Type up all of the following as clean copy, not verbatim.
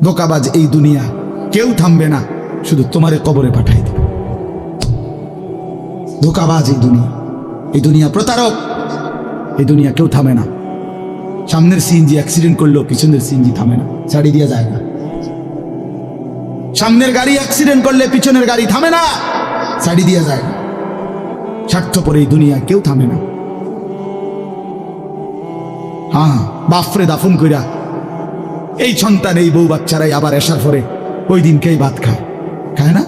ধোঁকাবাজ এই দুনিয়া, কেউ থামবে না, শুধু তোমারে কবরে পাঠাই দেবে। ধোঁকাবাজ এই দুনিয়া প্রতারক, এই দুনিয়া কেউ থামে না। সামনের সিএনজি অ্যাক্সিডেন্ট করলো, পিছনের সিএনজি থামে না, ছাড়ি দিয়ে যায় না। সামনের গাড়ি অ্যাক্সিডেন্ট করলে পিছনের গাড়ি থামে না, ছাড়ি দিয়ে যায় না। স্বার্থপর এই দুনিয়া কেউ থামে না। হ্যাঁ, বাফরে দাফন কইরা এই সন্তান, এই বউ বাচ্চারাই আবার আসার পরে ওই দিনকেই ভাত খায় না,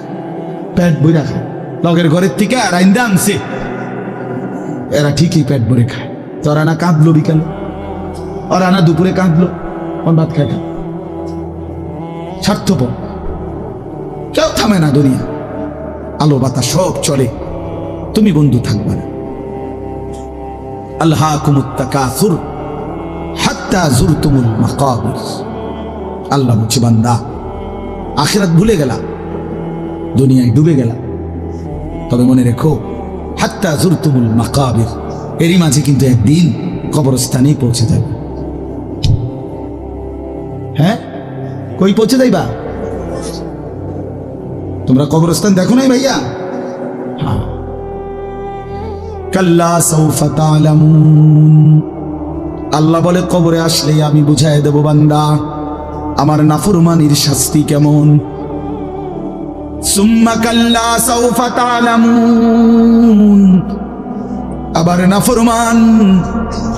পেট বইরা খায়। লগের ঘরের থেকে আর আইন্দা আনছে, এরা ঠিকই পেট ভরে খায়। তোরা না কাঁদলো বিকালে, ওরা না দুপুরে কাঁদলো, ভাত খায়। স্বার্থপর, কেউ থামে না দুনিয়া। আলো বাতাস সব চলে, তুমি বন্ধু থাকবে না। আল্লাহকুমুত তাকাসুর হাত্তা যুরতুমুল মাকাবির। আল্লাহ বলছে, বান্দা আখিরাত ভুলে গেলা, দুনিয়ায় ডুবে গেলা, তবে মনে রেখো হাত্তা যুরতুমুল মাকাবির, এরই মাঝে কিন্তু একদিন কবরস্থানেই পৌঁছে যাবে। হ্যাঁ, কই পৌঁছে যাইবা? তোমরা কবরস্থান দেখো নাই ভাইয়া? হ্যাঁ, কাল্লা সাউফা তা'লামুন। আল্লাহ বলে, কবরে আসলে আমি বুঝাই দেব বান্দা আমার নাফরমানির শাস্তি কেমন। সুম্মা কাল্লা সাউফা তা'লামুন। আবার নাফরমান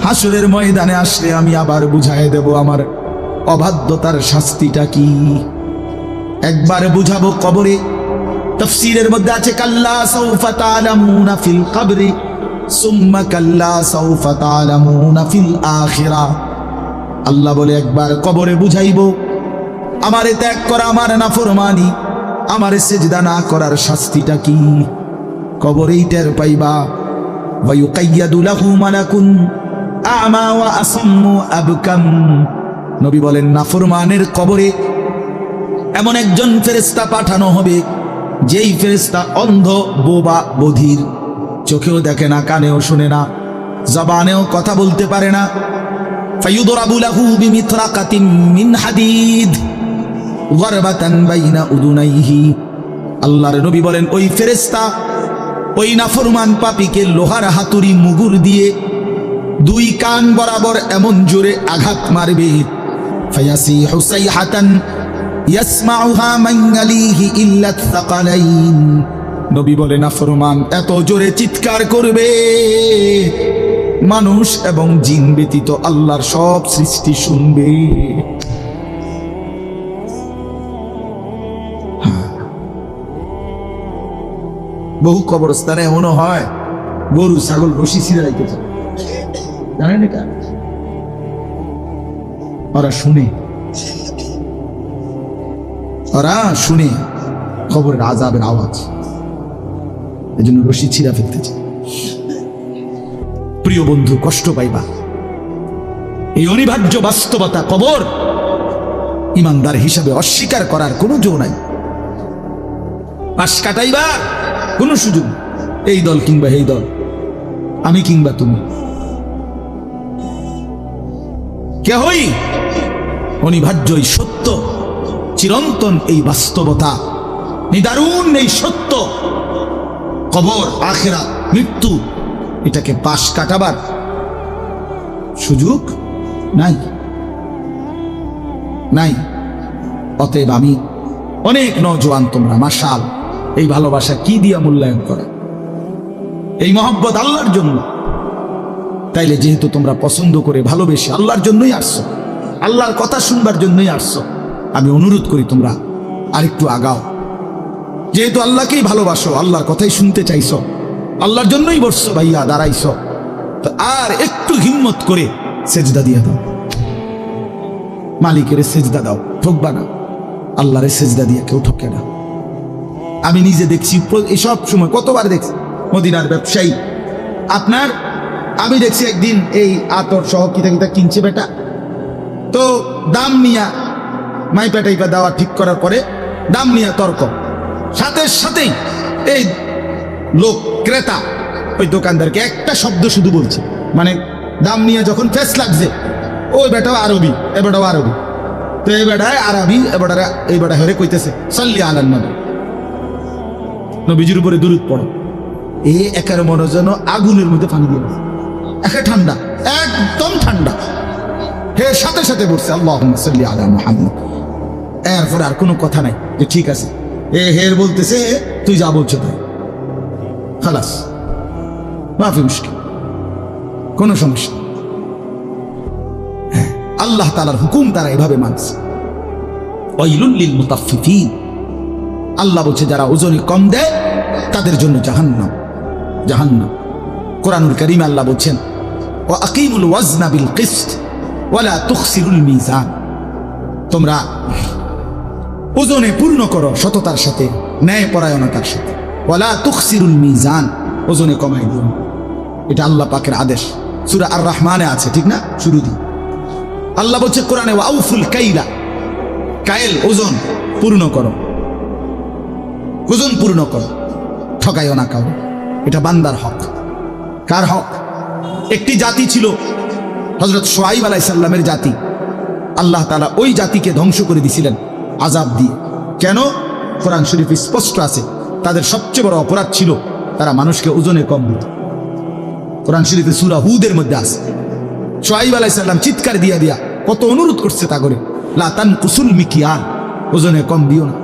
হাসরের ময়দানে আসলে আমি আবার বুঝাই দেব আমার অবাধ্যতার শাস্তিটা কি। একবার বুঝাবো কবরে। তাফসীরের মধ্যে আছে কাল্লা সাউফা তা'লামুনা ফিল কবরি সুম্মা কাল্লা সাউফা তা'লামুনা ফিল আখিরাহ। আল্লাহ বলে, একবার কবরে বুঝাইব আমারে ত্যাগ করা, আমার নাফরমানি, আমারে সিজদা না করার শাস্তিটা কি। কবরেই টের পাইবা। ওয়া ইউকাইয়াদু লাহু মালাকুন আমা ওয়া আসাম্মু আবকাম। নবী বলেন, নাফরমানের কবরে এমন একজন ফেরেশতা পাঠানো হবে, যেই ফেরেশতা অন্ধ, বোবা, বধির, চোখেও দেখে না, কানেও শুনে না, জবানেও কথা বলতে পারে না। ফায়ুদরাবু লাহু বিমিতরাকাতিন মিন হাদিদ গরবাতান বাইনা উদুনাইহি। আল্লাহর নবী বলেন, ওই ফেরেশতা ওই নাফরমান পাপীকে লোহার হাতুড়ি মুগুর দিয়ে দুই কান বরাবর এমন জোরে আঘাত মারবে, ফায়াসিহু সাইহাতান ইয়াসমাউহা মান ইয়ালিহি ইল্লা আস-সাকালাইন। নবী বলেন, নাফরমান এত জোরে চিৎকার করবে, মানুষ এবং জিন ব্যতীত আল্লাহর সব সৃষ্টি শুনবে। বহু কবরস্থানে এমনও হয়, গরু ছাগল রশি ছিঁড়ে রাখতেছে, জানেন এটা? ওরা শুনে কবরের আযাবের আওয়াজ, এই জন্য রশি ছিঁড়া ফেলতেছে। প্রিয় বন্ধু, কষ্ট পাইবা, এই অনিবার্য বাস্তবতা। কবর ইমানদার হিসাবে অস্বীকার করার কোনো জো নাই। পাশ কাটাইবা কোনো সুযোগ, এই দল কিংবা এই দল, আমি কিংবা তুমি, কেহই অনিবার্য এই সত্য, চিরন্তন এই বাস্তবতা, নিদারুণ এই সত্য, কবর, আখিরাত, মৃত্যু, এটাকে পাশ কাটাবার সুযোগ নাই। অতএব আমি অনেক নওজোয়ান, তোমরা মাশাআল্লাহ এই ভালোবাসা কি দিয়া মূল্যায়ন করা, এই মহব্বত আল্লাহর জন্য। তাইলে যেহেতু তোমরা পছন্দ করে ভালোবেসে আল্লাহর জন্যই আসছো, আল্লাহর কথা শুনবার জন্যই আসছো, আমি অনুরোধ করি তোমরা আরেকটু আগাও। যেহেতু আল্লাহকেই ভালোবাসো, আল্লাহর কথাই শুনতে চাইছো, আল্লাহর জন্যই বসছো ভাইয়া, দাঁড়াইছো, তো আর একটু হিম্মত করে সেজদা দিয়ে দাও, মালিকের সেজদা দাও, ঠকবা না। আল্লাহরে সেজদা দিয়ে কেউ ঠকে না। আমি নিজে দেখছি, এসব সময় কতবার দেখছি, মদিনার ব্যবসায়ী আমি দেখছি একদিন এই আতর সহ কিতা কিনছে বেটা, তো দাম নিয়া মাইপা টাইপা দেওয়া ঠিক করার পরে দাম নিয়া তর্ক, সাথেই এই লোক ক্রেতা ওই দোকানদারকে একটা শব্দ শুধু বলছে, মানে দাম নিয়ে যখন ফেস লাগছে, ওই বেটাও আরবি, এ বেটাও আরবি, তো এই বেড়ায় আরবি এই বেড়া হেরে কইতেছে সাল্লি আলান নবী, নবীজির উপরে দুরূদ পড়ো। এই একের মনে যেন আগুনের মধ্যে পানি দিয়ে দিছে, একে ঠান্ডা, একদম ঠান্ডা। হে সাথে সাথে বলছে আল্লাহুম্মা সাল্লি আলা মুহাম্মদ। এরপরে আর কোনো কথা নাই যে ঠিক আছে। হের বলতেছে তুই যা বলছো তাই, খালাস, মাফি মুশকিল, কোনো সমস্যা। হ্যাঁ, আল্লাহ তাআলার হুকুম তারা এভাবে মানছে। ওয়াইলুল লিল মুতাফফিফিন, আল্লাহ বলছে যারা ওজনে কম দেয় তাদের জন্য জাহান্নাম, জাহান্নাম। কোরআনুল কারীমে আল্লাহ বলছেন ওয়া আকিমুল ওয়াজনা বিল কিসত ওয়ালা তুখসিরুল মিজান, তোমরা ওজনে পূর্ণ করো সততার সাথে, ন্যায় পরায়ণতার সাথে। ওয়ালা তুখসিরুল মিজান, ওজনে কমাই দিও না। এটা আল্লাহ পাকের আদেশ, সূরা আর রহমানে আছে, ঠিক না? শুরু দি আল্লাহ বলছে কোরআনে ওয়াউফুল কাইলা, কাইল ওজন পূর্ণ করো, ওজন পূর্ণ করো, ঠকাইও না কাউকে। এটা বান্দার হক। কার হক? একটি জাতি ছিল হযরত শুআয়ব আলাইহিস সালামের জাতি, আল্লাহ তাআলা ওই জাতিকে ধ্বংস করে দিয়েছিলেন আযাব দিয়ে। কেন? কোরআন শরীফে স্পষ্ট আছে, তাদের সবচেয়ে বড় অপরাধ ছিল তারা মানুষকে ওজনে কম দিত। কোরআন শরীফে সূরা হুদের মধ্যে আছে, শুআয়ব আলাইহিস সালাম চিৎকার দিয়া দিয়া কত অনুরোধ করছে তা করে, লা তানকুসুল মিকিয়াল, ওজনে কম দিও না।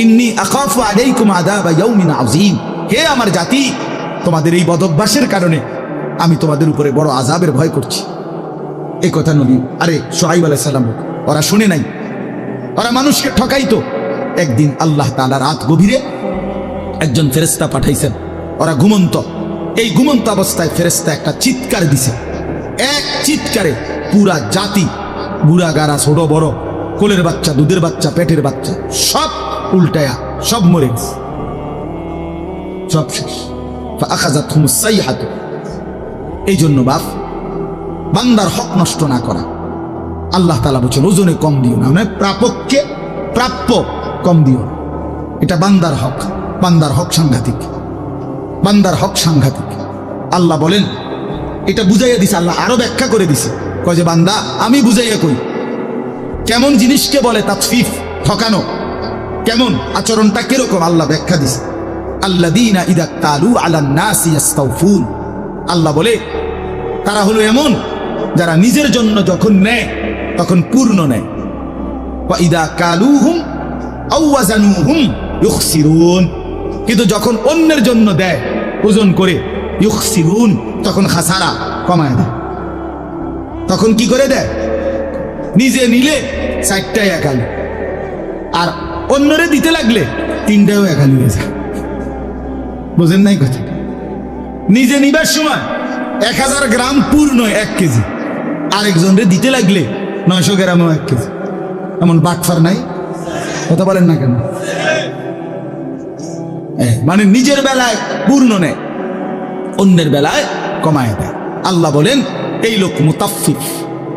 ইন্নী আখাফু আলাইকুম আযাবা ইয়াউমিন আযীম, হে আমার জাতি, তোমাদের এই বদভ্যাসের কারণে আমি তোমাদের উপরে বড় আযাবের ভয় করছি। এই কথা নবী শুআয়ব আলাইহিস সালাম, ওরা শুনে নাই, ওরা মানুষকে ঠকাইতো। একদিন আল্লাহ তাআলা রাত গভীরে একজন ফেরেশতা পাঠাইছেন, ওরা ঘুমন্ত। এই ঘুমন্ত অবস্থায় ফেরেশতা একটা চিৎকার দিছে, এক চিৎকারে পুরা জাতি, বুড়া গাড়া, ছোট বড়, কোলের বাচ্চা, দুধের বাচ্চা, পেটের বাচ্চা, সব উল্টায়া সব মরে গেছে, সব শেষ। ফাআখাযাতহুমুস সাইহাতু, এই জন্য বাপ বান্দার হক নষ্ট না করা। আল্লাহ তাআলা বলছেন ওজনে কম দিও না, মানে প্রাপককে প্রাপ্য কম দিও না। এটা বান্দার হক, বান্দার হক সাংঘাতিক, বান্দার হক সাংঘাতিক। আল্লাহ বলেন এটা বুঝাইয়া দিছে, আল্লাহ আরো ব্যাখ্যা করে দিছে, কয় যে বান্দা আমি বুঝাইয়া কই কেমন জিনিসকে বলে তাতফিফ, ঠকানো, কেমন আচরণটা কিরকম আল্লাহ ব্যাখ্যা দিছে। আল্লাযীনা ইযা তালু আলান নাসি ইস্তাওফুন, আল্লাহ বলে তারা হলো এমন যারা নিজের জন্য যখন নেয় তখন পূর্ণ নেয়। ওয়া ইযা কালুহুম আও ওয়াজানুহুম ইউখসিরুন, কিন্তু যখন অন্যের জন্য দেয় ওজন করে, ইউখসিরুন, তখন খাসারা কমায় দেয়। তখন কি করে দেয়? নিজে নিলে 4টায় একালি, আর অন্যরে দিতে লাগলে 3টায়ও একালি হয়ে যায়। বুঝেন নাই কথা? নিজে নিবার সময় 1000 গ্রাম পূর্ণ 1 কেজি, আরেকজনরে দিতে লাগলে 900 গ্রামও 1 কেজি। এমন বাটফার নাই? কথা বলেন না কেন? মানে নিজের বেলায় পূর্ণ নেয়, অন্যের বেলায় কমায় দেয়। আল্লাহ বলেন এই লোক মুতাফফিফ,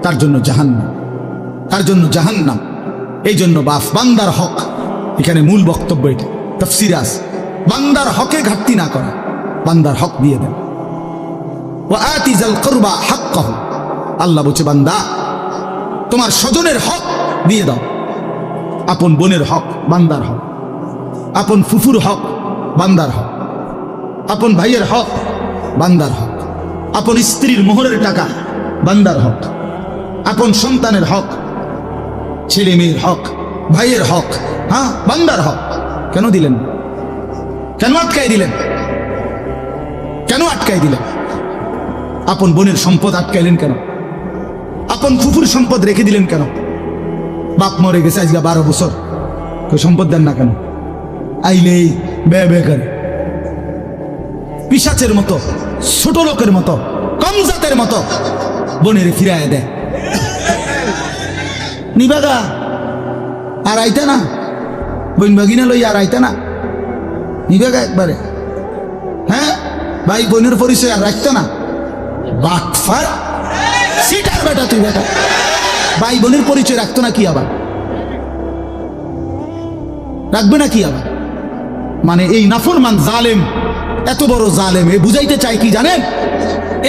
তার জন্য জাহান্নাম, তার জন্য জাহান্নাম। এই জন্য বান্দার হক, এখানে মূল বক্তব্য এটা, তাফসীরে আছে, বান্দার হকে ঘাটতি না করা, বান্দার হক দিয়ে দেন। ওয়া আতি যাল কুরবা হাক্কাহু, আল্লাহ বলছে বান্দা তোমার স্বজনের হক দিয়ে দাও। আপন বোনের হক বান্দার হক, আপন ফুফুর হক বান্দার হক, আপন ভাইয়ের হক বান্দার হক, আপন স্ত্রীর মোহরের টাকা বান্দার হক, আপন সন্তানের হক, ছেলে মেয়ের হক, ভাইয়ের হক, হ্যাঁ বান্দার হক। কেন দিলেন? কেন আটকাই দিলেন? কেন আটকাই দিলেন? আপন বোনের সম্পদ আটকাইলেন কেন? আপন ফুফুর সম্পদ রেখে দিলেন কেন? বাপ মরে গেছে আজকে 12 বছর, কেউ সম্পদ দেন না কেন? আইলেই বে বে করে, পিশাচের মতো, ছোট লোকের মতো, কম জাতের মতো বোনের ফিরায় দেয়। নিবাগা আর আইতা না, বোন ভাগিনা লই আর আইতা না, নিবাগা একবারে। হ্যাঁ, ভাই বোনের পরিচয় আর রাখতো না, বাটফার সিটার বেটা তুই বেটা, ভাই বোনের পরিচয় রাখতো না কি আবার? রাখবে না কি আবার? মানে এই নাফরমান জালেম, এত বড় জালেম, এ বুঝাইতে চায় কি জানেন?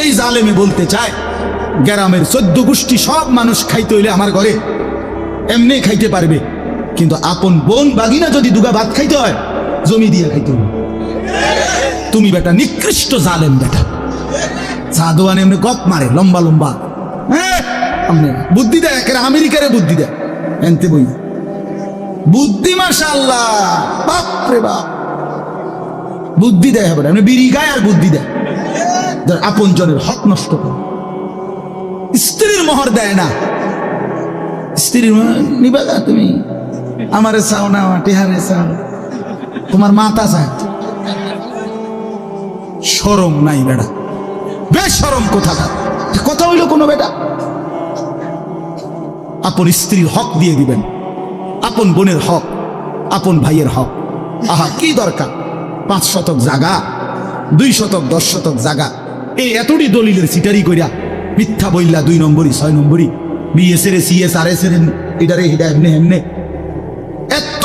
এই জালেমে বলতে চায় গ্রামের 14 গোষ্ঠী সব মানুষ খাইতে হইলে আমার ঘরে এমনি খাইতে পারবে, কিন্তু আপন বোন বাগিনা যদি দুগা ভাত খাইতে হয় জমি দিয়ে খাইতে হবে। তুমি বেটা নিকৃষ্ট জালেম বেটা, সাদওয়ান এমনি গপ মারে লম্বা লম্বা, হ্যাঁ আমনে বুদ্ধি দেয়, একের আমেরিকারে বুদ্ধি দেয়, এনতে বই বুদ্ধি মাশাআল্লাহ, বাপ রে বাপ, বুদ্ধি দেয় হবে না, বিড়ি গায় আর বুদ্ধি দেয়। আপন জনের হক নষ্ট করে, স্ত্রীর মোহর দেয় না, স্ত্রীর নিবা তুমি আমারে চাও না, টেহারে চাও, তোমার মাতা চায়, শরম নাই বেটা, বেশরম কোথাকার কথা হইল কোনো বেটা। আপন স্ত্রীর হক দিয়ে দিবেন, আপন বোনের হক, আপন ভাইয়ের হক। আহা কি দরকার 5 শতক জায়গা, 2 শতক 10 শতক জায়গা, এই এতটি দলিলের সিটারি কইরা মিথ্যা বইলা 2 নম্বরই 6 নম্বরই বিএসএর সিএসআরএস এর এটারে হিডা এমনে এমনে এত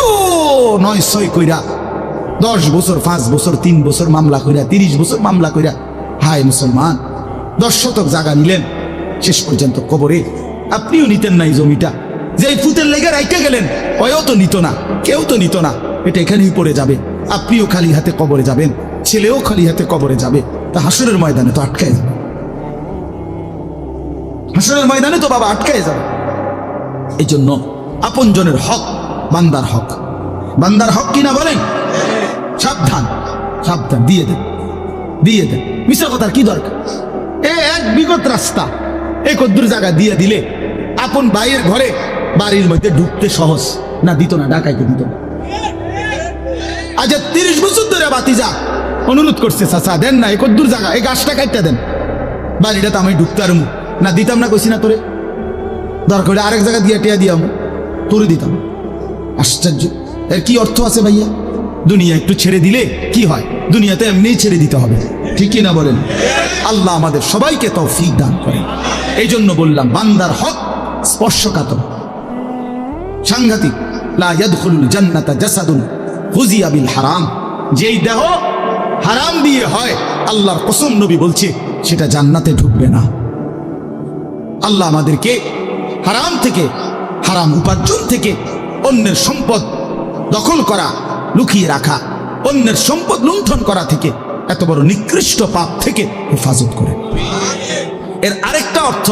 9-6 কইরা 10 বছর 5 বছর 3 বছর মামলা কইরা 30 বছর মামলা কইরা, হায় মুসলমান 10 শতক জায়গা নিলেন, শেষ পর্যন্ত কবরে আপনিও নিতেন না এই জমিটা, যে ফুতের লেগে রাইতে গেলেন ওয়ও তো নিত না, কেউ তো নিত না, এটা এখানেই পড়ে যাবে, আপনিও খালি হাতে কবরে যাবেন, ছেলেও খালি হাতে কবরে যাবে, তা হাসরের ময়দানে তো আটকায় যাবে, হাসরের ময়দানে তো বাবা আটকায় যাবে। এই জন্য আপন জনের হক বান্দার হক, বান্দার হক কিনা বলেন, সাবধান সাবধান, দিয়ে দেন দিয়ে দেন, মিশা কথার কি দরকার, এক বিগত রাস্তা এই কদ্দুর জায়গা দিয়ে দিলে আপন ভাইয়ের ঘরে বাড়ির মধ্যে ঢুকতে সহজ না, দিত না, ডাকাইতে দিত না। আজ 30 বছর ধরে বাতিজা অনুরোধ করছে, চাচা দেন না, এই কদ্দুর জায়গা, এই গাছটা কাটতে দেন, বাড়িটা তো আমি ঢুকতে আর না, দিতাম না, কইছি না তোরে, দরকার হলে আরেক জায়গা দিয়ে টিয়া দিয়াম, তোরে দিতাম। আশ্চর্য, এর কি অর্থ আছে ভাইয়া? দুনিয়া একটু ছেড়ে দিলে কি হয়, দুনিয়াতে এমনিই ছেড়ে দিতে হবে, ঠিক কি না বলেন? আল্লাহ আমাদের সবাইকে তৌফিক দান করেন। এই জন্য বললাম বান্দার হক স্পর্শকাতর, সাংঘাতিক। লা ইয়াদখুলুল জান্নাতা জাসাদুন গুযিয়া বিল হারাম, যেই দেহ হারাম দিয়ে হয়, আল্লাহর কসম নবী বলছে সেটা জান্নাতে ঢুকবে না। আল্লাহ আমাদেরকে হারাম থেকে, হারাম উপার্জন থেকে, অন্যের সম্পদ দখল করা, লুকিয়ে রাখা, অন্যের সম্পদ লুণ্ঠন করা থেকে, এত বড় নিকৃষ্ট পাপ থেকে হেফাজত করে। এর আরেকটা অর্থ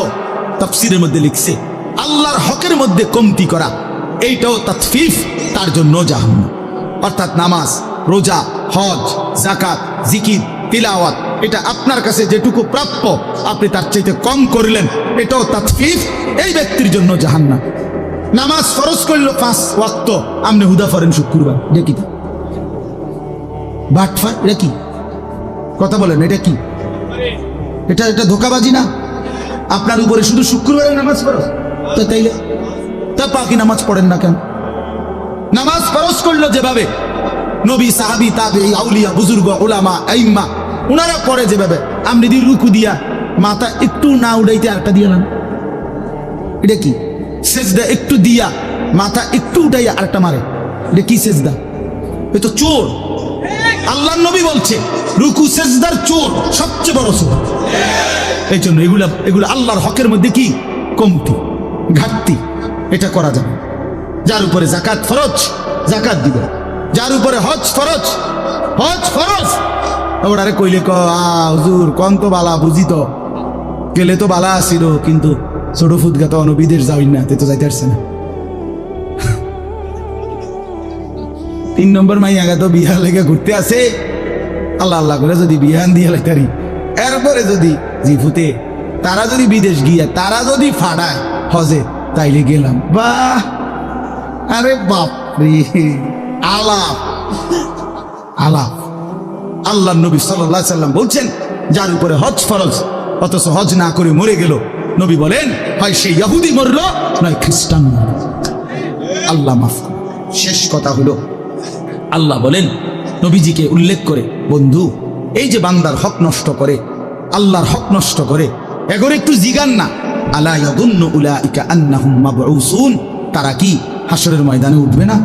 তাফসীরের মধ্যে লিখছে, আল্লাহর হকের মধ্যে কমতি করা, এইটাও তাতফিফ, তার জন্য জাহান্নাম। অর্থাৎ নামাজ, রোজা, হজ, যাকাত, জিকির, তিলাওয়াত, এটা আপনার কাছে যেটুকু প্রাপ্য আপনি তার চাইতে কম করলেন, এটাও তাতফিফ, এই ব্যক্তির জন্য জাহান্নাম। নামাজ ফরজ করলো 5 ওয়াক্ত, আপনি হুদা ফরেন শুক্রবার, দেখি বাটফার, এটা কি কথা বলেন, এটা কি, এটা এটা ধোকাবাজি না? আপনার উপরে শুধু শুক্রবারে নামাজ ফরজ, তো তাইলে তা বাকি নামাজ পড়েন না কেন? নামাজ ফরজ করলো যেভাবে নবী, সাহাবী, তাবেঈ, আউলিয়া, বুজুর্গ, উলামা, আইম্মা ওনারা পড়ে যেভাবে, আপনি যদি রুকু দিয়া মাথা একটু না উড়াইতে আরেকটা দিয়ে নেন, এটা কি? সেজদা একটু দিয়া মাথা একটু উঠাইয়া আরেকটা মারে, এটা কি সেজদা? এ তো চোর। আল্লাহর নবী বলছে রুকু সেজদার চোর, সবচেয়ে বড় চোর। এই জন্য এগুলো আল্লাহর হকের মধ্যে কি কমতি, ঘাটতি, এটা করা যাবে। যার উপরে যাকাত ফরজ, যাকাত দিবে, যার উপরে হজ ফরজ, হজ ফরজ, ওরারে কইলে হুজুর কোন তো বালা, বুঝি তো গেলে তো বালা আসিল, কিন্তু ছোট ফুটগা তো বিদেশ যাই না, তে তো যাইতে পারছে না। 3 নম্বর মাইয়াগা তো বিহার লেগে ঘুরতে আসে, আল্লাহ আল্লাহ করে যদি বিহান দিয়ে লাইতারি, এরপরে যদি জিফুতে তারা যদি বিদেশ গিয়া তারা যদি ফাড়ায় হজে, তাইলে গেলাম, বাহ, আরে বাপরে, আলাপ আলাপ। আল্লাহ নবী সাল্লাল্লাহু আলাইহি সাল্লাম বলছেন যার উপরে হজ ফরজ অথচ হজ না করে মরে গেল, নবী বলেন হয় সে ইহুদি মরল নয় খ্রিস্টান মরল, আল্লাহ মাফ করে। শেষ কথা হলো, আল্লাহ বলেন নবীজিকে উল্লেখ করে, বন্ধু এই যে বান্দার হক নষ্ট করে, আল্লাহর হক নষ্ট করে, এগোর একটু জিগান না, আলা ইয়াযুন্নু উলাইকা আন্নাহুম মাবউসুন, তারা কি হাসরের ময়দানে উঠবে না?